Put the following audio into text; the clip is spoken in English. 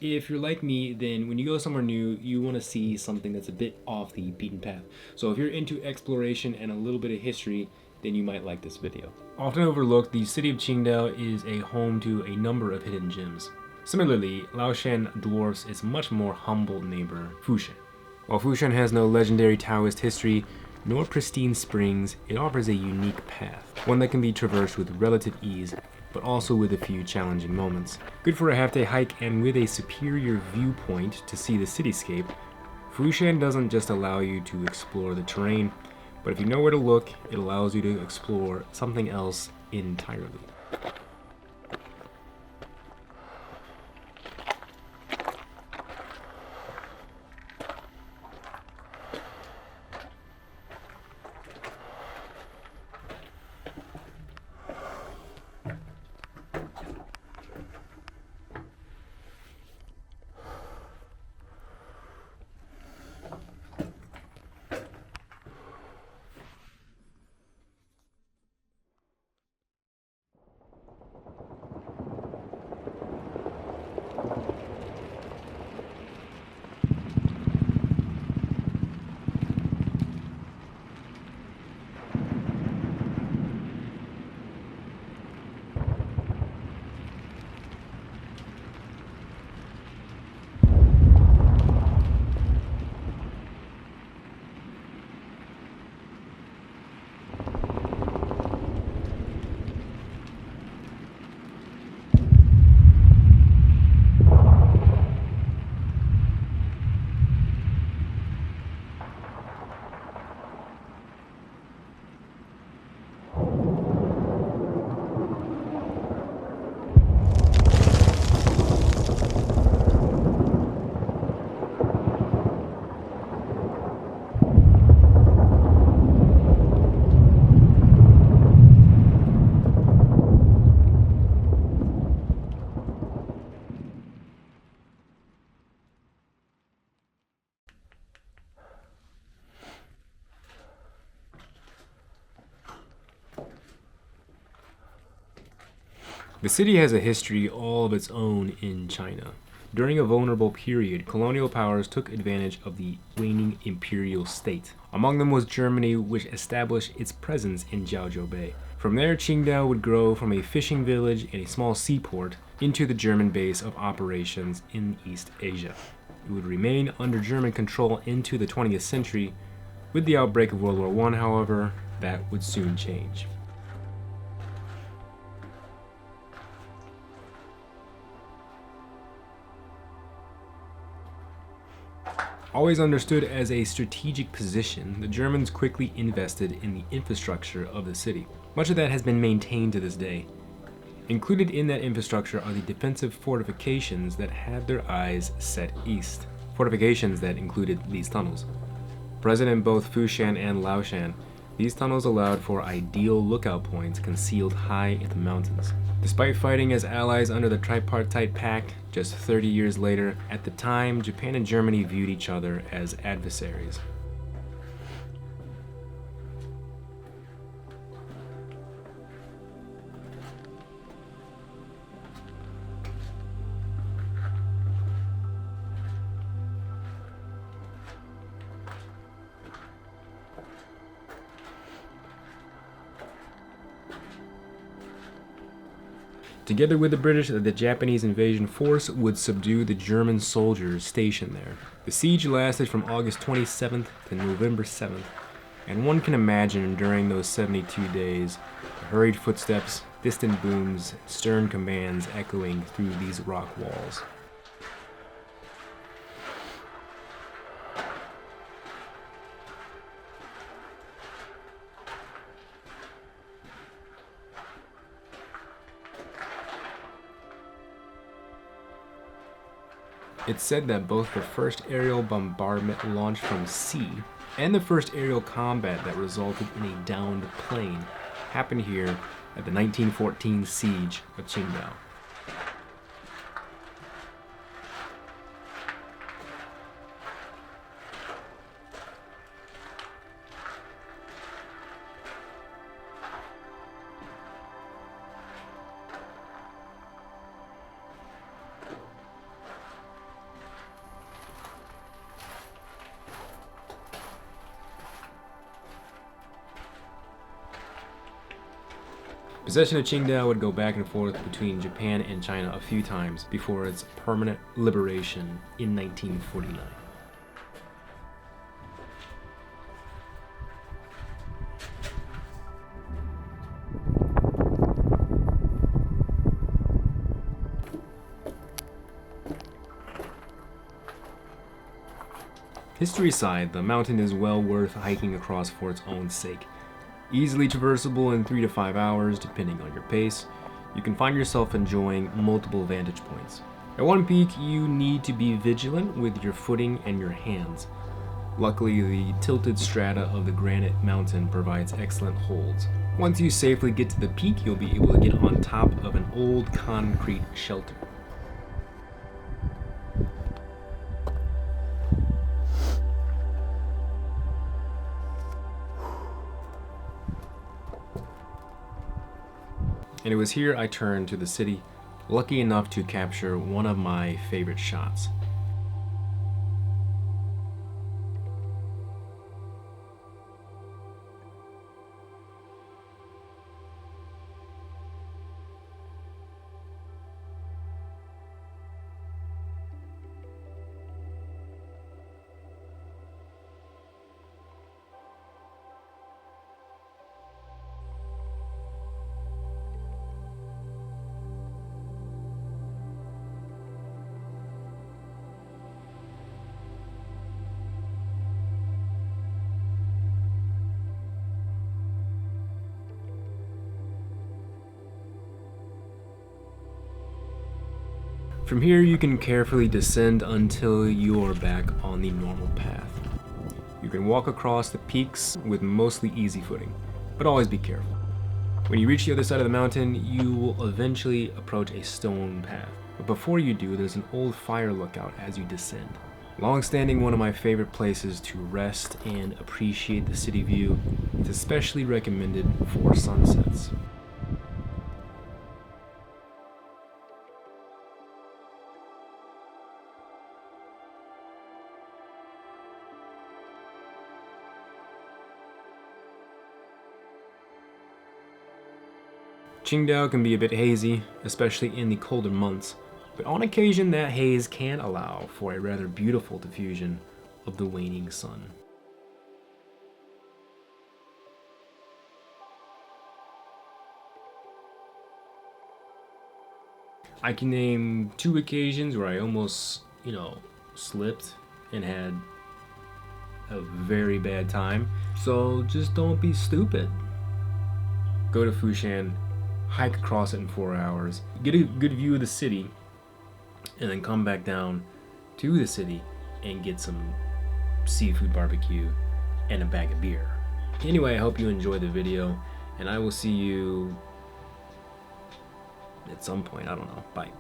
if you're like me, then when you go somewhere new, you want to see something that's a bit off the beaten path. So if you're into exploration and a little bit of history, then you might like this video. Often overlooked, the city of Qingdao is a home to a number of hidden gems. Similarly, Laoshan dwarfs its much more humble neighbor, Fushan. While Fushan has no legendary Taoist history, nor pristine springs, it offers a unique path, one that can be traversed with relative ease, but also with a few challenging moments. Good for a half-day hike and with a superior viewpoint to see the cityscape, Fushan doesn't just allow you to explore the terrain, but if you know where to look, it allows you to explore something else entirely. The city has a history all of its own in China. During a vulnerable period, colonial powers took advantage of the waning imperial state. Among them was Germany, which established its presence in Jiaozhou Bay. From there, Qingdao would grow from a fishing village and a small seaport into the German base of operations in East Asia. It would remain under German control into the 20th century. With the outbreak of World War I, however, that would soon change. Always understood as a strategic position, the Germans quickly invested in the infrastructure of the city. Much of that has been maintained to this day. Included in that infrastructure are the defensive fortifications that had their eyes set east. Fortifications that included these tunnels. Present in both Fushan and Laoshan, these tunnels allowed for ideal lookout points concealed high in the mountains. Despite fighting as allies under the Tripartite Pact, just 30 years later, at the time, Japan and Germany viewed each other as adversaries. Together with the British, the Japanese invasion force would subdue the German soldiers stationed there. The siege lasted from August 27th to November 7th, and one can imagine during those 72 days, the hurried footsteps, distant booms, stern commands echoing through these rock walls. It's said that both the first aerial bombardment launched from sea and the first aerial combat that resulted in a downed plane happened here at the 1914 siege of Qingdao. Possession of Qingdao would go back and forth between Japan and China a few times before its permanent liberation in 1949. History aside, the mountain is well worth hiking across for its own sake. Easily traversable in 3 to 5 hours, depending on your pace, you can find yourself enjoying multiple vantage points. At one peak, you need to be vigilant with your footing and your hands. Luckily, the tilted strata of the granite mountain provides excellent holds. Once you safely get to the peak, you'll be able to get on top of an old concrete shelter. And it was here I turned to the city, lucky enough to capture one of my favorite shots. From here, you can carefully descend until you're back on the normal path. You can walk across the peaks with mostly easy footing, but always be careful. When you reach the other side of the mountain, you will eventually approach a stone path. But before you do, there's an old fire lookout as you descend. Long-standing one of my favorite places to rest and appreciate the city view. It's especially recommended for sunsets. Qingdao can be a bit hazy, especially in the colder months, but on occasion that haze can allow for a rather beautiful diffusion of the waning sun. I can name 2 occasions where I almost, slipped and had a very bad time, so just don't be stupid. Go to Fushan, hike across it in 4 hours, get a good view of the city, and then come back down to the city and get some seafood barbecue and a bag of beer. Anyway, I hope you enjoyed the video, and I will see you at some point. I don't know. Bye.